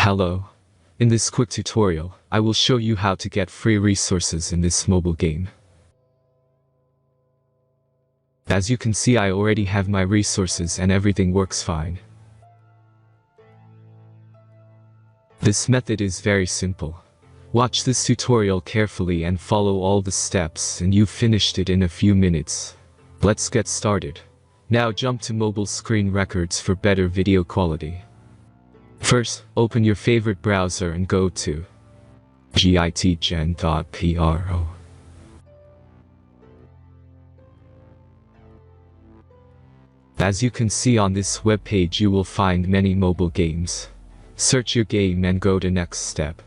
Hello. In this quick tutorial, I will show you how to get free resources in this mobile game. As you can see, I already have my resources and everything works fine. This method is very simple. Watch this tutorial carefully and follow all the steps and you've finished it in a few minutes. Let's get started. Now jump to mobile screen records for better video quality. First, open your favorite browser and go to gitgen.pro. As you can see on this web page, you will find many mobile games. Search your game and go to next step.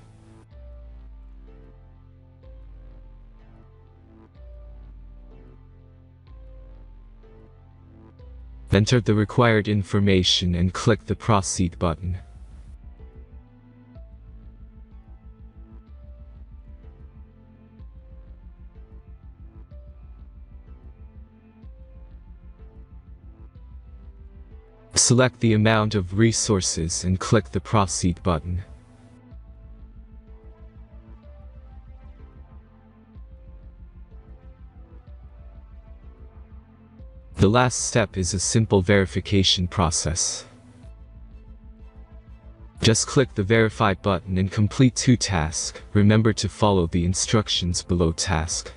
Enter the required information and click the Proceed button. Select the amount of resources and click the Proceed button. The last step is a simple verification process. Just click the Verify button and complete 2 tasks. Remember to follow the instructions below task.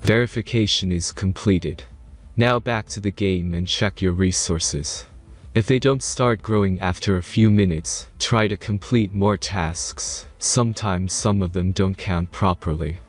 Verification is completed. Now back to the game and check your resources. If they don't start growing after a few minutes, try to complete more tasks. Sometimes some of them don't count properly.